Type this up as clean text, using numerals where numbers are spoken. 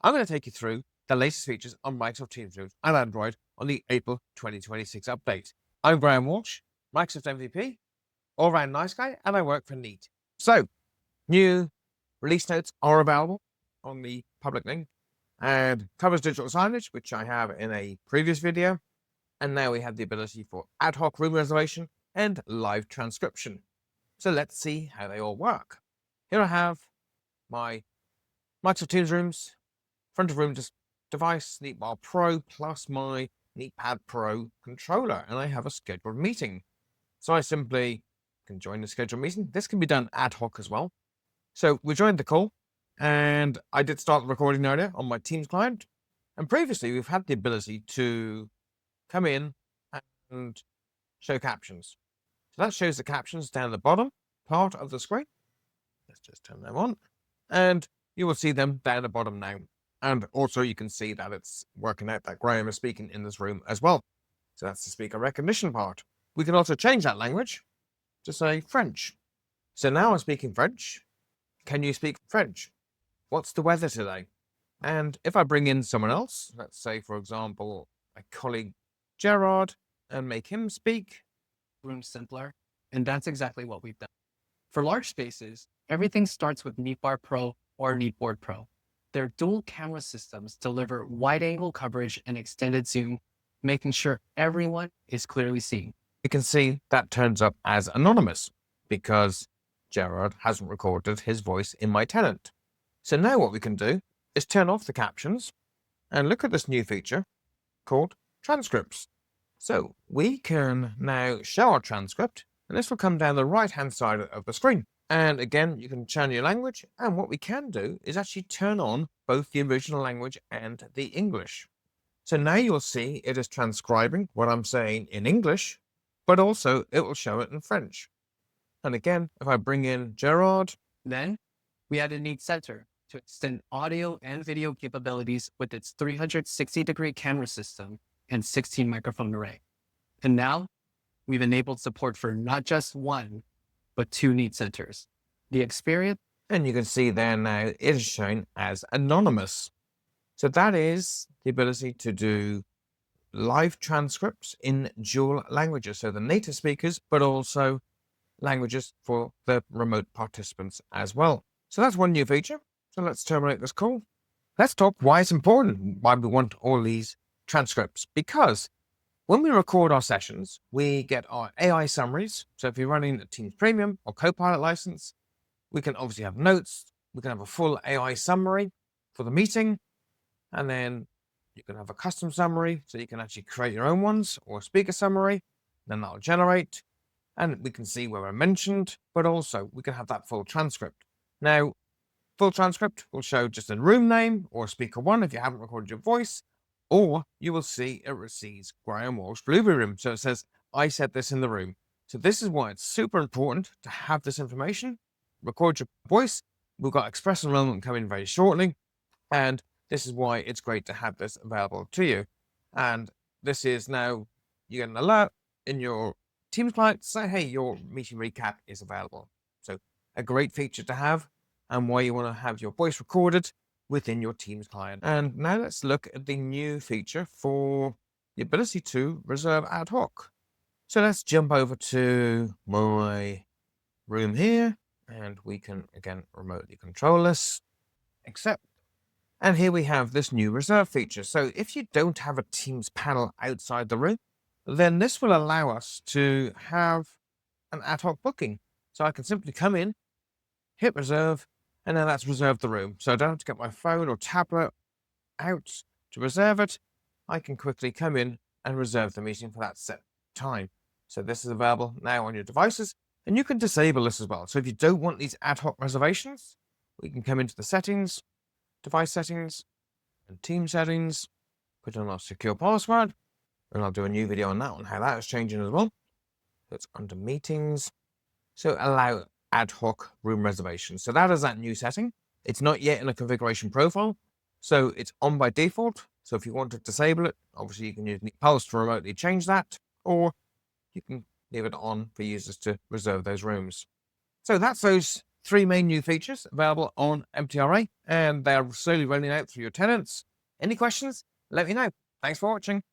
I'm going to take you through the latest features on Microsoft Teams Rooms and Android on the April 2026 update. I'm Graham Walsh, Microsoft MVP, all-round nice guy, and I work for Neat. So, new release notes are available on the public link, and covers digital signage, which I have in a previous video. And now we have the ability for ad hoc room reservation and live transcription. So let's see how they all work. Here I have my Microsoft Teams Rooms front of room device, Neatbar Pro, plus my Neatpad Pro controller, and I have a scheduled meeting. So I simply can join the scheduled meeting. This can be done ad hoc as well. So we joined the call, and I did start the recording earlier on my Teams client. And previously, we've had the ability to come in and show captions. So that shows the captions down the bottom part of the screen. Let's just turn them on, and you will see them down the bottom now. And also you can see that it's working out that Graham is speaking in this room as well. So that's the speaker recognition part. We can also change that language to say French. So now I'm speaking French. Can you speak French? What's the weather today? And if I bring in someone else, let's say, for example, my colleague Gerard, and make him speak. Room simpler, and that's exactly what we've done. For large spaces, everything starts with Neatbar Pro or Neatboard Pro. Their dual camera systems deliver wide-angle coverage and extended zoom, making sure everyone is clearly seen. You can see that turns up as anonymous because Gerard hasn't recorded his voice in my tenant. So now what we can do is turn off the captions and look at this new feature called Transcripts. So we can now show our transcript, and this will come down the right-hand side of the screen. And again, you can change your language, and what we can do is actually turn on both the original language and the English. So now you'll see it is transcribing what I'm saying in English, but also it will show it in French. And again, if I bring in Gerard, then we add a Neat Center to extend audio and video capabilities with its 360-degree camera system and 16 microphone array. And now we've enabled support for not just one, but 2 Neat Centers. The experience, and you can see there now it is shown as anonymous. So that is the ability to do live transcripts in dual languages. So the native speakers, but also languages for the remote participants as well. So that's one new feature. So let's terminate this call. Let's talk why it's important, why we want all these transcripts. Because when we record our sessions, we get our AI summaries. So if you're running a Teams Premium or Copilot license, we can obviously have notes. We can have a full AI summary for the meeting. And then you can have a custom summary, so you can actually create your own ones, or a speaker summary. Then that'll generate. And we can see where we're mentioned, but also we can have that full transcript. Now, full transcript will show just a room name or speaker one if you haven't recorded your voice, or you will see it receives Graham Walsh Blueberry Room. So it says, I said this in the room. So this is why it's super important to have this information. Record your voice. We've got Express Enrollment coming very shortly. And this is why it's great to have this available to you. And this is now, you get an alert in your Teams client to say, hey, your meeting recap is available. So a great feature to have, and why you want to have your voice recorded within your Teams client. And now let's look at the new feature for the ability to reserve ad hoc. So let's jump over to my room here, and we can again remotely control this, accept. And here we have this new reserve feature. So if you don't have a Teams panel outside the room, then this will allow us to have an ad hoc booking. So I can simply come in, hit reserve, and then that's reserved the room. So I don't have to get my phone or tablet out to reserve it. I can quickly come in and reserve the meeting for that set time. So this is available now on your devices, and you can disable this as well. So if you don't want these ad hoc reservations, we can come into the settings, device settings, and team settings, put in our secure password, and I'll do a new video on that, on how that is changing as well. So it's under meetings. So allow ad hoc room reservations. So that is that new setting. It's not yet in a configuration profile, so it's on by default. So if you want to disable it, obviously you can use Pulse to remotely change that, or you can leave it on for users to reserve those rooms. So that's those three main new features available on MTRA, and they're slowly rolling out through your tenants. Any questions? Let me know. Thanks for watching.